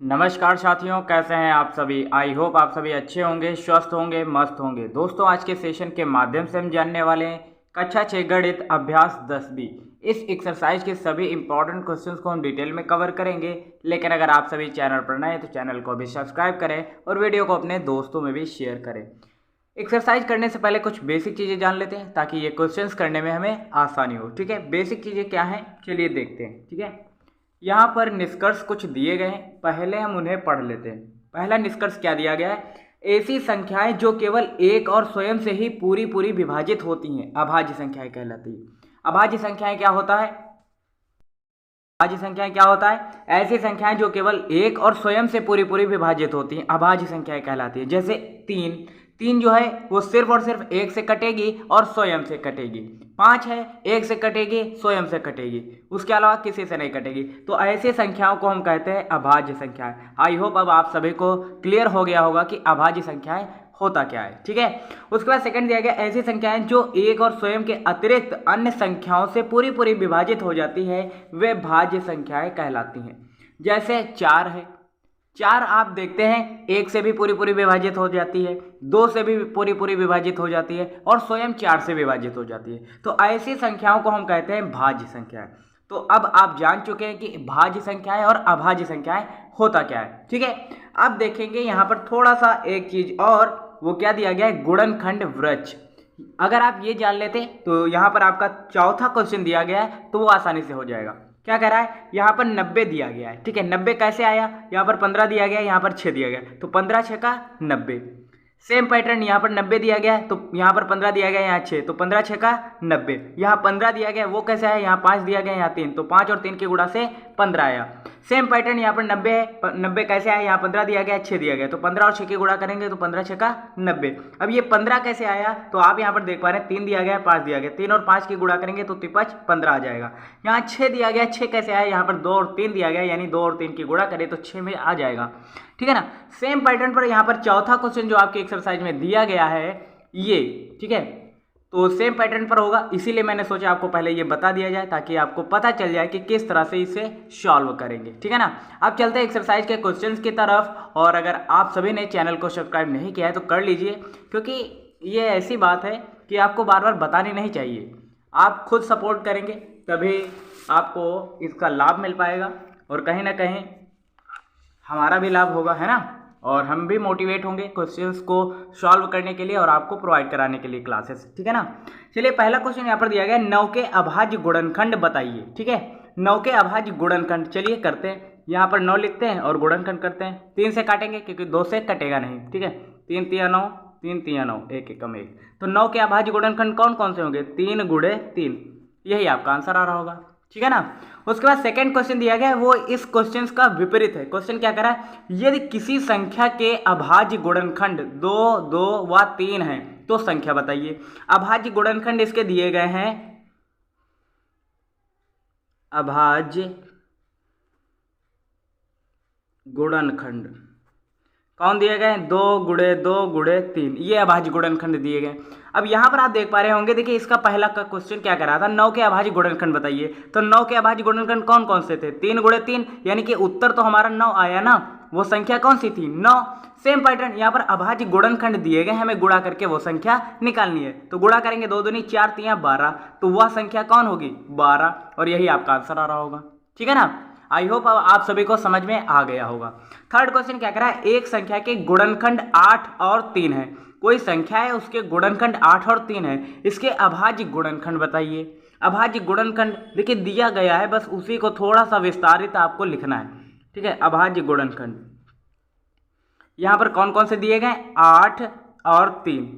नमस्कार साथियों, कैसे हैं आप सभी। आई होप आप सभी अच्छे होंगे, स्वस्थ होंगे, मस्त होंगे। दोस्तों, आज के सेशन के माध्यम से हम जानने वाले हैं कक्षा 6 गणित अभ्यास 10B। इस एक्सरसाइज के सभी इंपॉर्टेंट क्वेश्चंस को हम डिटेल में कवर करेंगे। लेकिन अगर आप सभी चैनल पर नए हैं तो चैनल को भी सब्सक्राइब करें और वीडियो को अपने दोस्तों में भी शेयर करें। एक्सरसाइज करने से पहले कुछ बेसिक चीज़ें जान लेते हैं ताकि ये क्वेश्चंस करने में हमें आसानी हो। ठीक है, बेसिक चीज़ें क्या हैं चलिए देखते हैं। ठीक है, यहाँ पर निष्कर्ष कुछ दिए गए हैं, पहले हम उन्हें पढ़ लेते हैं। पहला निष्कर्ष क्या दिया गया है, ऐसी संख्याएं जो केवल एक और स्वयं से ही पूरी पूरी विभाजित होती हैं अभाज्य संख्याएं कहलाती है। अभाज्य संख्याएं क्या होता है, अभाज्य संख्याएं क्या होता है, ऐसी संख्याएं जो केवल एक और स्वयं से पूरी पूरी विभाजित होती हैं अभाज्य संख्याएं कहलाती है। जैसे तीन तीन जो है वो सिर्फ और सिर्फ एक से कटेगी और स्वयं से कटेगी। 5 है, एक से कटेगी, स्वयं से कटेगी, उसके अलावा किसी से नहीं कटेगी। तो ऐसी संख्याओं को हम कहते हैं अभाज्य संख्याएं। आई होप अब आप सभी को क्लियर हो गया होगा कि अभाज्य संख्याएं होता क्या है। ठीक है, उसके बाद सेकंड दिया गया, ऐसी संख्याएं जो एक और स्वयं के अतिरिक्त अन्य संख्याओं से पूरी पूरी विभाजित हो जाती है वे भाज्य संख्याएं कहलाती हैं। जैसे 4 है, 4 आप देखते हैं एक से भी पूरी पूरी विभाजित हो जाती है, 2 से भी पूरी पूरी विभाजित हो जाती है और स्वयं 4 से विभाजित हो जाती है। तो ऐसी संख्याओं को हम कहते हैं भाज्य संख्याएं। तो अब आप जान चुके हैं कि भाज्य संख्याएं और अभाज्य संख्याएं होता क्या है। ठीक है, अब देखेंगे यहाँ पर थोड़ा सा एक चीज और, वो क्या दिया गया है, गुणनखंड वृक्ष। अगर आप ये जान लेते तो यहाँ पर आपका चौथा क्वेश्चन दिया गया है तो वो आसानी से हो जाएगा। क्या कह रहा है, यहाँ पर 90 दिया गया है। ठीक है, 90 कैसे आया, यहाँ पर 15 दिया गया है, यहाँ पर 6 दिया गया है, तो 15 6 का 90। सेम पैटर्न, यहाँ पर 90 दिया गया है तो यहाँ पर 15 दिया गया है, यहाँ 6, तो 15 6 का 90। यहाँ 15 दिया गया है, वो कैसे आया, यहाँ 5 दिया गया है, यहाँ 3, तो 5 और 3 के गुणा से 15 आया। सेम पैटर्न यहाँ पर 90 है, 90 कैसे आया, यहाँ 15 दिया गया, 6 दिया गया, तो 15 और 6 के गुणा करेंगे तो 15 6 का 90। अब ये 15 कैसे आया, तो आप यहाँ पर देख पा रहे हैं 3 दिया गया, 5 दिया गया, 3 और 5 के गुणा करेंगे तो 5 15 आ जाएगा। यहाँ 6 दिया गया, 6 कैसे आया, यहाँ पर 2 और 3 दिया गया, यानी 2 और 3 की गुणा करें तो 6 में आ जाएगा। ठीक है ना। सेम पैटर्न पर यहाँ पर चौथा क्वेश्चन जो आपकी एक्सरसाइज में दिया गया है ये, ठीक है, तो सेम पैटर्न पर होगा, इसीलिए मैंने सोचा आपको पहले ये बता दिया जाए ताकि आपको पता चल जाए कि किस तरह से इसे सॉल्व करेंगे। ठीक है ना। अब चलते हैं एक्सरसाइज के क्वेश्चंस की तरफ। और अगर आप सभी ने चैनल को सब्सक्राइब नहीं किया है तो कर लीजिए, क्योंकि ये ऐसी बात है कि आपको बार बार बतानी नहीं चाहिए। आप खुद सपोर्ट करेंगे तभी आपको इसका लाभ मिल पाएगा और कहीं ना कहीं हमारा भी लाभ होगा, है ना, और हम भी मोटिवेट होंगे क्वेश्चंस को सॉल्व करने के लिए और आपको प्रोवाइड कराने के लिए क्लासेस। ठीक है ना। चलिए, पहला क्वेश्चन यहाँ पर दिया गया, 9 के अभाज्य गुणनखंड बताइए। ठीक है, 9 के अभाज्य गुणनखंड, चलिए करते हैं। यहाँ पर 9 लिखते हैं और गुणनखंड करते हैं। 3 से काटेंगे क्योंकि 2 से कटेगा नहीं। ठीक है, 3 3 9, 3 3 9, 1 1 1। तो 9 के अभाज्य गुणनखंड कौन कौन से होंगे, 3 गुणे 3, यही आपका आंसर आ रहा होगा। ठीक है ना। उसके बाद सेकंड क्वेश्चन दिया गया है, वो इस क्वेश्चन का विपरीत है। क्वेश्चन क्या कह रहा है, यदि किसी संख्या के अभाज्य गुणनखंड 2 2 व 3 है तो संख्या बताइए। अभाज्य गुणनखंड इसके दिए गए हैं, अभाज्य गुणनखंड कौन दिए गए, 2 गुणे 2 गुणे 3, ये अभाज्य गुणनखंड दिए गए। अब यहाँ पर आप देख पा रहे होंगे, देखिए इसका पहला का क्वेश्चन क्या कर रहा था, 9 के अभाज्य गुणनखंड बताइए। तो 9 के अभाज्य गुणनखंड कौन कौन से थे, 3 गुणे 3, यानी कि उत्तर तो हमारा 9 आया ना। वो संख्या कौन सी थी, 9। सेम पैटर्न, यहाँ पर अभाज्य गुणनखंड दिए गए, हमें गुणा करके वो संख्या निकालनी है। तो गुणा करेंगे 2 दूनी 4 3 12, तो वह संख्या कौन होगी, 12, और यही आपका आंसर आ रहा होगा। ठीक है ना। आई होप अब आप सभी को समझ में आ गया होगा। थर्ड क्वेश्चन क्या कह रहा है, एक संख्या के गुणनखंड 8 और 3 है। कोई संख्या है, उसके गुणनखंड 8 और 3 है, इसके अभाज्य गुणनखंड बताइए। अभाज्य गुणनखंड देखिए दिया गया है, बस उसी को थोड़ा सा विस्तारित आपको लिखना है। ठीक है, अभाज्य गुणनखंड यहाँ पर कौन कौन से दिए गए, 8 और 3,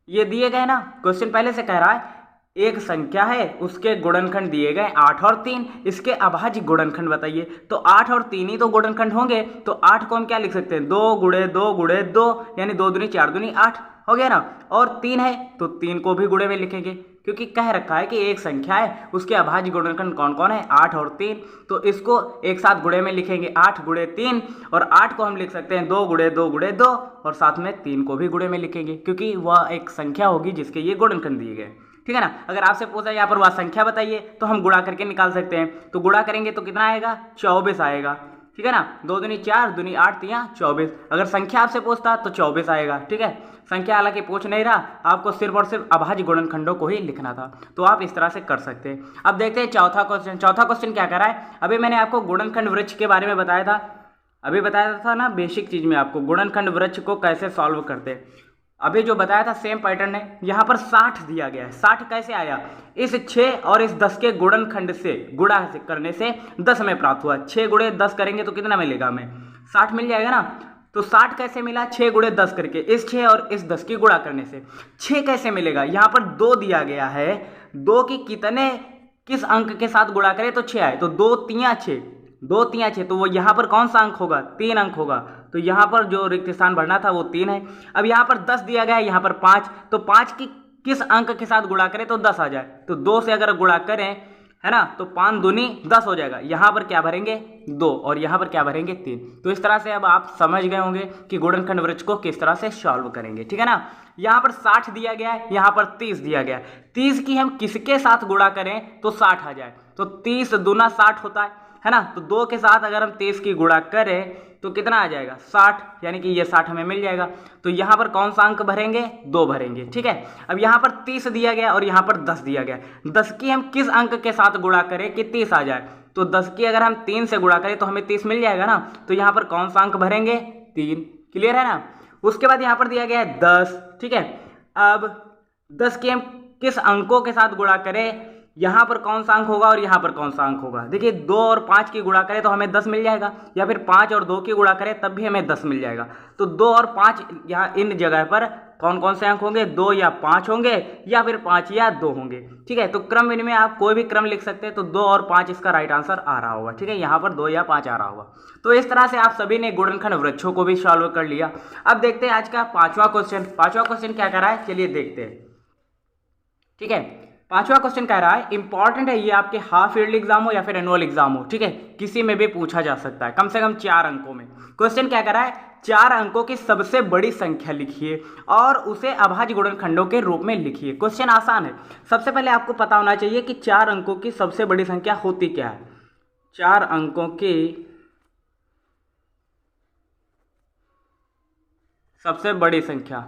ये दिए गए ना। क्वेश्चन पहले से कह रहा है एक संख्या है, उसके गुणनखंड दिए गए 8 और 3, इसके अभाज्य गुणनखंड बताइए। तो 8 और 3 ही तो गुणनखंड होंगे, तो 8 को हम क्या लिख सकते हैं, 2 गुणे 2 गुणे 2, यानी 2 दूनी 4 दूनी 8 हो गया ना। और 3 है तो 3 को भी गुणे में लिखेंगे, क्योंकि कह रखा है कि एक संख्या है, उसके अभाज्य गुणनखंड कौन कौन है, 8 और 3, तो इसको एक साथ गुणे में लिखेंगे, 8 गुणे 3, और 8 को हम लिख सकते हैं 2 गुणे 2 गुणे 2, और साथ में 3 को भी गुणे में लिखेंगे, क्योंकि वह एक संख्या होगी जिसके ये गुणनखंड दिए गए। ठीक है ना। अगर आपसे पूछा यहाँ पर वह संख्या बताइए तो हम गुणा करके निकाल सकते हैं। तो गुणा करेंगे तो कितना आएगा, 24 आएगा। ठीक है ना। 2 दूनी 4, दूनी 8, 3 24। अगर संख्या आपसे पूछता तो 24 आएगा। ठीक है, संख्या हालांकि पूछ नहीं रहा, आपको सिर्फ और सिर्फ अभाज्य गुणनखंडों को ही लिखना था, तो आप इस तरह से कर सकते हैं। अब देखते हैं चौथा क्वेश्चन। चौथा क्वेश्चन क्या कर रहा है, अभी मैंने आपको गुणनखंड वृक्ष के बारे में बताया था, अभी बताया था ना बेसिक चीज में आपको गुणनखंड वृक्ष को कैसे सॉल्व करते हैं। अभी जो बताया था सेम पैटर्न है, यहाँ पर 60 दिया गया है। 60 कैसे आया, इस 6 और इस 10 के गुणनखंड से गुणा करने से 10 में प्राप्त हुआ। 6 गुणे 10 करेंगे तो कितना मिलेगा हमें, 60 मिल जाएगा ना। तो 60 कैसे मिला, 6 गुणे 10 करके, इस 6 और इस 10 की गुणा करने से। 6 कैसे मिलेगा, यहाँ पर 2 दिया गया है, 2 की किस अंक के साथ गुणा करें तो 6 आए, तो 2 3 6, 2 3 6, तो वो यहाँ पर कौन सा अंक होगा, 3 अंक होगा। तो यहाँ पर जो रिक्त स्थान भरना था वो 3 है। अब यहाँ पर 10 दिया गया है, यहाँ पर 5, तो 5 की किस अंक के साथ गुणा करें तो 10 आ जाए, तो 2 से अगर गुणा करें है ना, तो 5 दूनी 10 हो जाएगा। यहाँ पर क्या भरेंगे 2 और यहाँ पर क्या भरेंगे 3। तो इस तरह से अब आप समझ गए होंगे कि गुणनखंड वृक्ष को किस तरह से सॉल्व करेंगे। ठीक है ना, यहाँ पर 60 दिया गया है, यहाँ पर 30 दिया गया है। 30 की हम किसके साथ गुणा करें तो 60 आ जाए, तो 30 दूना 60 होता है ना। तो 2 के साथ अगर हम 30 की गुणा करें तो कितना आ जाएगा 60, यानी कि ये 60 हमें मिल जाएगा। तो यहाँ पर कौन सा अंक भरेंगे, 2 भरेंगे। ठीक है, अब यहाँ पर 30 दिया गया और यहाँ पर 10 दिया गया। 10 की हम किस अंक के साथ गुणा करें कि 30 आ जाए, तो 10 की अगर हम 3 से गुणा करें तो हमें 30 मिल जाएगा ना। तो यहाँ पर कौन सा अंक भरेंगे 3। क्लियर है ना। उसके बाद यहाँ पर दिया गया है 10। ठीक है, अब 10 की हम किस अंकों के साथ गुणा करें, यहाँ पर कौन सा अंक होगा और यहाँ पर कौन सा अंक होगा। देखिए 2 और 5 की गुणा करें तो हमें 10 मिल जाएगा, या फिर 5 और 2 की गुणा करें तब भी हमें 10 मिल जाएगा। तो 2 और 5 यहाँ इन जगह पर कौन कौन से अंक होंगे, 2 या 5 होंगे, या फिर 5 या 2 होंगे। ठीक है, तो क्रम में आप कोई भी क्रम लिख सकते हैं, तो 2 और 5 इसका राइट आंसर आ रहा होगा। ठीक है, यहाँ पर 2 या 5 आ रहा होगा। तो इस तरह से आप सभी ने गुणनखंड वृक्षों को भी सॉल्व कर लिया। अब देखते हैं आज का 5वां क्वेश्चन। 5वां क्वेश्चन क्या कर रहा है, चलिए देखते हैं। ठीक है, 5वां क्वेश्चन कह रहा है, इंपॉर्टेंट है ये, आपके हाफ ईयरली एग्जाम हो या फिर एनुअल एग्जाम हो, ठीक है, किसी में भी पूछा जा सकता है, कम से कम 4 अंकों में। क्वेश्चन क्या कह रहा है, 4 अंकों की सबसे बड़ी संख्या लिखिए और उसे अभाज्य गुणनखंडों के रूप में लिखिए। क्वेश्चन आसान है। सबसे पहले आपको पता होना चाहिए कि 4 अंकों की सबसे बड़ी संख्या होती क्या है। 4 अंकों की सबसे बड़ी संख्या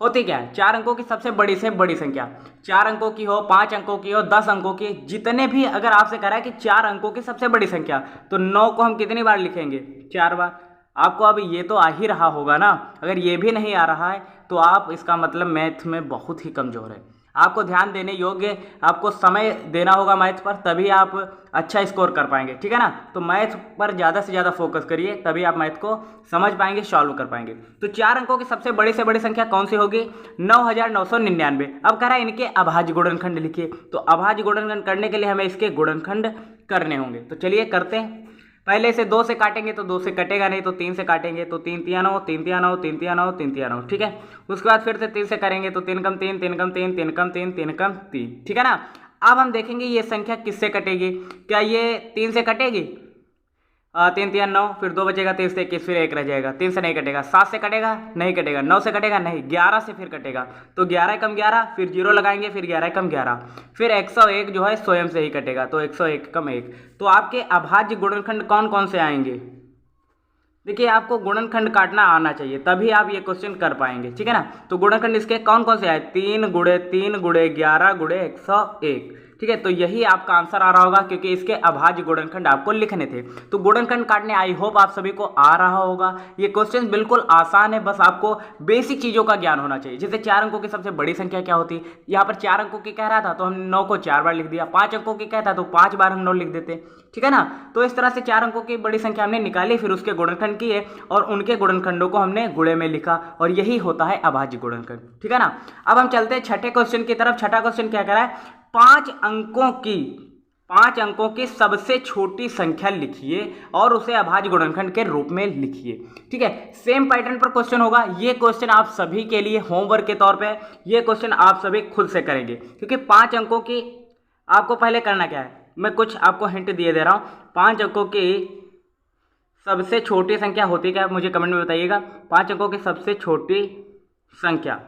होती क्या है, 4 अंकों की सबसे बड़ी से बड़ी संख्या, 4 अंकों की हो, 5 अंकों की हो, 10 अंकों की, जितने भी, अगर आपसे कह रहा है कि 4 अंकों की सबसे बड़ी संख्या, तो 9 को हम कितनी बार लिखेंगे, 4 बार। आपको अब ये तो आ ही रहा होगा ना। अगर ये भी नहीं आ रहा है तो आप, इसका मतलब मैथ में बहुत ही कमज़ोर है। आपको ध्यान देने योग्य, आपको समय देना होगा मैथ पर, तभी आप अच्छा स्कोर कर पाएंगे। ठीक है ना, तो मैथ पर ज़्यादा से ज़्यादा फोकस करिए, तभी आप मैथ को समझ पाएंगे, सॉल्व कर पाएंगे। तो 4 अंकों की सबसे बड़ी से बड़ी संख्या कौन सी होगी, 9999। अब कह रहा है इनके अभाज्य गुणनखंड लिखिए, तो अभाज्य गुणनखंड करने के लिए हमें इसके गुणनखंड करने होंगे। तो चलिए करते हैं। पहले इसे 2 से काटेंगे तो 2 से कटेगा नहीं, तो 3 से काटेंगे तो 3 3 9, 3 3 9, 3 3 9, 3 3 9। ठीक है, उसके बाद फिर से 3 से करेंगे तो 3 कम 3, 3 कम 3, 3 कम 3, 3 कम 3। ठीक है ना। अब हम देखेंगे ये संख्या किससे कटेगी, क्या ये 3 से कटेगी, 3 3 9, फिर 2 बचेगा, 3 से 21, फिर 1 रह जाएगा, 3 से नहीं कटेगा, 7 से कटेगा नहीं कटेगा, 9 से कटेगा नहीं, 11 से फिर कटेगा, तो 11 कम 11, फिर 0 लगाएंगे, फिर 11 कम 11, फिर 101 जो है स्वयं से ही कटेगा, तो 101 कम 1। तो आपके अभाज्य गुणनखंड कौन कौन से आएंगे, देखिए आपको गुणनखंड काटना आना चाहिए, तभी आप ये क्वेश्चन कर पाएंगे। ठीक है ना, तो गुणनखंड इसके कौन कौन से आए, 3 गुणे 3 गुणे 11 गुणे 101। ठीक है, तो यही आपका आंसर आ रहा होगा, क्योंकि इसके अभाज्य गुणनखंड आपको लिखने थे। तो गुणनखंड काटने आई होप आप सभी को आ रहा होगा। ये क्वेश्चन बिल्कुल आसान है, बस आपको बेसिक चीज़ों का ज्ञान होना चाहिए। जैसे 4 अंकों की सबसे बड़ी संख्या क्या होती है, यहाँ पर 4 अंकों की कह रहा था तो हम 9 को 4 बार लिख दिया, 5 अंकों की कहता तो 5 बार हम 9 लिख देते। ठीक है ना, तो इस तरह से 4 अंकों की बड़ी संख्या हमने निकाली, फिर उसके गुणनखंड किए और उनके गुणनखंडों को हमने गुणे में लिखा, और यही होता है अभाज्य गुणनखंड। ठीक है ना। अब हम चलते हैं छठे क्वेश्चन की तरफ। छठा क्वेश्चन क्या कह रहा है, 5 अंकों की सबसे छोटी संख्या लिखिए और उसे अभाज्य गुणनखंड के रूप में लिखिए। ठीक है, सेम पैटर्न पर क्वेश्चन होगा। ये क्वेश्चन आप सभी के लिए होमवर्क के तौर पे, ये क्वेश्चन आप सभी खुद से करेंगे, क्योंकि 5 अंकों की आपको पहले करना क्या है, मैं कुछ आपको हिंट दिए दे रहा हूँ। 5 अंकों की सबसे छोटी संख्या होती क्या, मुझे कमेंट में बताइएगा। 5 अंकों की सबसे छोटी संख्या,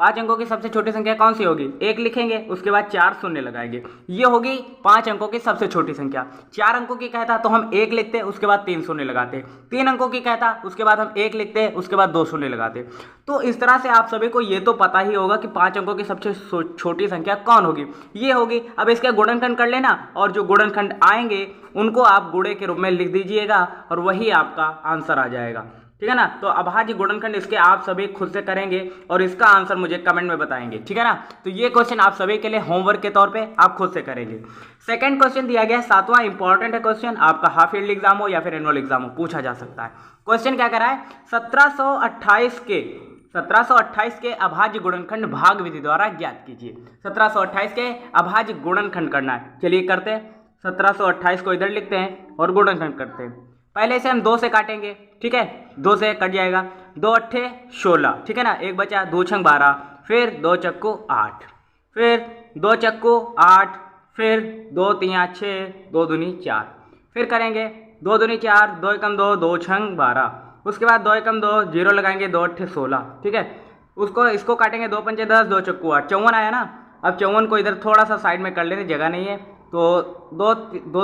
5 अंकों की सबसे छोटी संख्या कौन सी होगी? 1 लिखेंगे, उसके बाद 4 शून्य लगाएंगे, ये होगी 5 अंकों की सबसे छोटी संख्या। 4 अंकों की कहता तो हम 1 लिखते, उसके बाद 3 शून्य लगाते। 3 अंकों की कहता, उसके बाद हम 1 लिखते, उसके बाद 2 शून्य लगाते। तो इस तरह से आप सभी को ये तो पता ही होगा कि 5 अंकों की सबसे छोटी संख्या कौन होगी, ये होगी। अब इसका गुणनखंड कर लेना और जो गुणनखंड आएंगे उनको आप गुणे के रूप में लिख दीजिएगा और वही आपका आंसर आ जाएगा, ठीक है ना। तो अभाज्य गुणनखंड इसके आप सभी खुद से करेंगे और इसका आंसर मुझे कमेंट में बताएंगे, ठीक है ना। तो ये क्वेश्चन आप सभी के लिए होमवर्क के तौर पे आप खुद से करेंगे। सेकंड क्वेश्चन दिया गया है, 7वां इंपॉर्टेंट है क्वेश्चन, आपका हाफ ईयरली एग्जाम हो या फिर एनुअल एग्जाम हो, पूछा जा सकता है। क्वेश्चन क्या करा है, 1728 के अभाज्य गुणनखंड भाग विधि द्वारा ज्ञात कीजिए। 1728 के अभाज्य गुणनखंड करना है, चलिए करते हैं। 1728 को इधर लिखते हैं और गुणनखंड करते हैं। पहले से हम 2 से काटेंगे, ठीक है, 2 से कट जाएगा, 2 अट्ठे 16, ठीक है ना, एक बचा, 2 छंग 12, फिर 2 चक्कू 8, फिर 2 चक्कू 8, फिर 2 तिया 6, 2 दूनी 4, फिर करेंगे 2 दूनी 4, 2 एकम 2, 2 छंग 12, उसके बाद 2 एकम 2, 0 लगाएंगे, 2 अट्ठे 16, ठीक है। इसको काटेंगे, 2 पंचे 10, 2 चक्कू 8, 54 आया ना। अब 54 को इधर थोड़ा सा साइड में कर लेते, जगह नहीं है, तो 2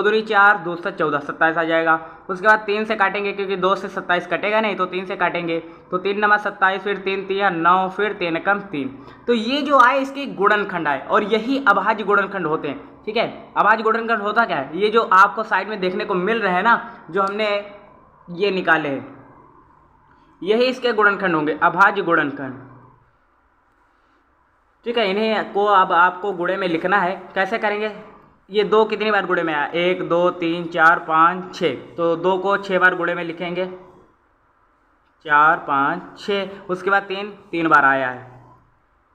दूनी 4, 2 से 14, 27 आ जाएगा। उसके बाद 3 से काटेंगे क्योंकि 2 से 27 कटेगा नहीं, तो 3 से काटेंगे, तो 3 नमा 27, फिर 3 तिया 9, फिर 3 एकम 3। तो ये जो आए इसके गुणनखंड आए और यही अभाज्य गुणनखंड होते हैं, ठीक है। अभाज्य गुणनखंड होता क्या है, ये जो आपको साइड में देखने को मिल रहे हैं ना, जो हमने ये निकाले हैं, यही इसके गुणनखंड होंगे, अभाज्य गुणनखंड, ठीक है। इन्हें को अब आपको गुणे में लिखना है। कैसे करेंगे, ये 2 कितनी बार गुणे में आया, 1 2 3 4 5 6, तो 2 को 6 बार गुणे में लिखेंगे, 4 5 6, उसके बाद 3 बार आया है,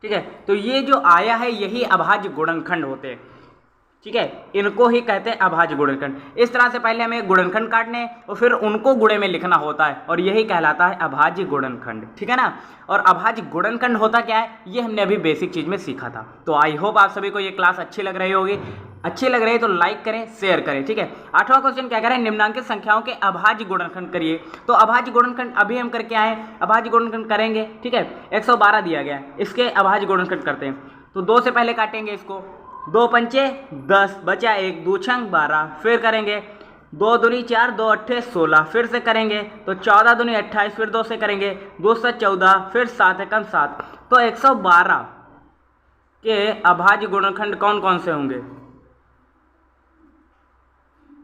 ठीक है। तो ये जो आया है यही अभाज्य गुणनखंड होते हैं, ठीक है, इनको ही कहते हैं अभाज्य गुणनखंड। इस तरह से पहले हमें गुणनखंड काटने और फिर उनको गुणे में लिखना होता है और यही कहलाता है अभाज्य गुणनखंड, ठीक है ना। और अभाज्य गुणनखंड होता क्या है, ये हमने अभी बेसिक चीज में सीखा था। तो आई होप आप सभी को ये क्लास अच्छी लग रही होगी। अच्छी लग रही है तो लाइक करें, शेयर करें, ठीक है। 8वां क्वेश्चन क्या कह रहा है, निम्नांकित संख्याओं के अभाज्य गुणनखंड करिए। तो अभाज्य गुणनखंड अभी हम करके आए, अभाज्य गुणनखंड करेंगे, ठीक है। 112 दिया गया है, इसके अभाज्य गुणनखंड करते हैं। तो 2 से पहले काटेंगे इसको, 2 पंचे 10, बचा 1, 2 छंग 12, फिर करेंगे 2 दूनी 4, 2 अट्ठे 16, फिर से करेंगे तो 14 दूनी 28, फिर 2 से करेंगे, 2 से 14, फिर 7 एकम 7। तो 112 के अभाज्य गुणनखंड कौन कौन से होंगे,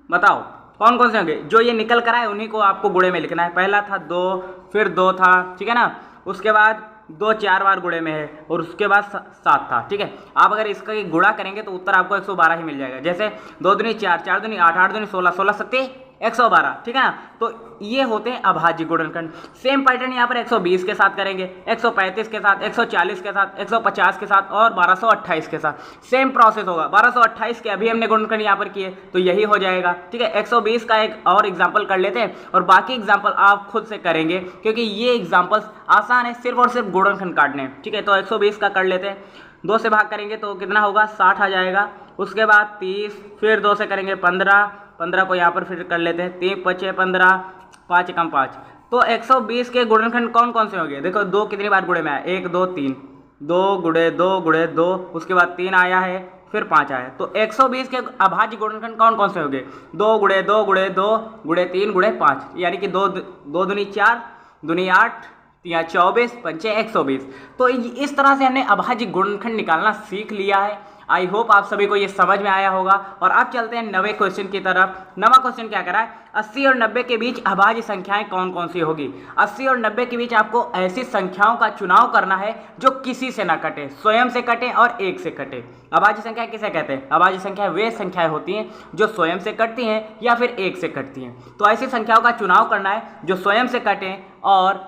बताओ कौन कौन से होंगे। जो ये निकल कर आए उन्हीं को आपको गुणे में लिखना है। पहला था 2, फिर 2 था, ठीक है ना, उसके बाद 2 4 बार गुणे में है और उसके बाद 7 था, ठीक है। आप अगर इसका गुणा करेंगे तो उत्तर आपको 112 ही मिल जाएगा। जैसे 2 दूनी 4, 4 दूनी 8, 8 दूनी 16, 16 सत्ते 112, ठीक है ना। तो ये होते हैं अभाज्य गुणनखंड। सेम पैटर्न यहाँ पर 120 के साथ करेंगे, 135 के साथ, 140 के साथ, 150 के साथ और 1228 के साथ सेम प्रोसेस होगा। 1228 के अभी हमने गुणनखंड यहाँ पर किए तो यही हो जाएगा, ठीक है। 120 का एक और एग्जाम्पल कर लेते हैं और बाकी एग्जाम्पल आप खुद से करेंगे क्योंकि ये एग्जाम्पल्स आसान है, सिर्फ और सिर्फ गुणनखंड काटने हैं, ठीक है। तो 120 का कर लेते हैं, 2 से भाग करेंगे तो कितना होगा, 60 आ जाएगा। उसके बाद 30, फिर 2 से करेंगे 15, 15 को यहाँ पर फिर कर लेते हैं, 3 5 15, 5 एकम 5। तो 120 के गुणनखंड कौन कौन से होंगे, देखो 2 कितनी बार गुणे में आया, 1 2 3, 2 गुणे 2 गुणे 2, उसके बाद 3 आया है, फिर 5 आया। तो 120 के अभाज्य गुणनखंड कौन कौन से होंगे, 2 गुणे 2 गुणे 2 गुणे 3 गुणे 5, यानी कि 2 दूनी 4, दूनी 8, 3 24, 5 120। तो इस तरह से हमने अभाज्य गुणनखंड निकालना सीख लिया है। आई होप आप सभी को ये समझ में आया होगा। और अब चलते हैं 9वें क्वेश्चन की तरफ। 9वां क्वेश्चन क्या करा है, 80 और 90 के बीच अभाज्य संख्याएं कौन कौन सी होगी। 80 और 90 के बीच आपको ऐसी संख्याओं का चुनाव करना है जो किसी से ना कटे, स्वयं से कटे और एक से कटे। अभाज्य संख्या किसे कहते हैं, अभाज्य संख्या वे संख्याएं होती हैं जो स्वयं से कटती हैं या फिर एक से कटती हैं। तो ऐसी संख्याओं का चुनाव करना है जो स्वयं से कटें और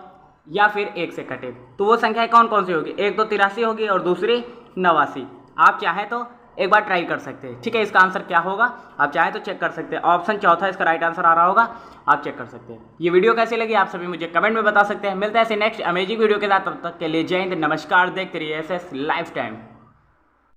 या फिर एक से कटे। तो वो संख्याएं कौन कौन सी होगी, एक तो 83 होगी और दूसरी 89। आप चाहें तो एक बार ट्राई कर सकते हैं, ठीक है। इसका आंसर क्या होगा आप चाहें तो चेक कर सकते हैं। ऑप्शन चौथा इसका राइट आंसर आ रहा होगा, आप चेक कर सकते हैं। ये वीडियो कैसी लगी आप सभी मुझे कमेंट में बता सकते हैं। मिलते हैं ऐसे नेक्स्ट अमेजिंग वीडियो के साथ, तब तक के लिए जय हिंद, नमस्कार। देखते रहिए SS लाइफ टाइम।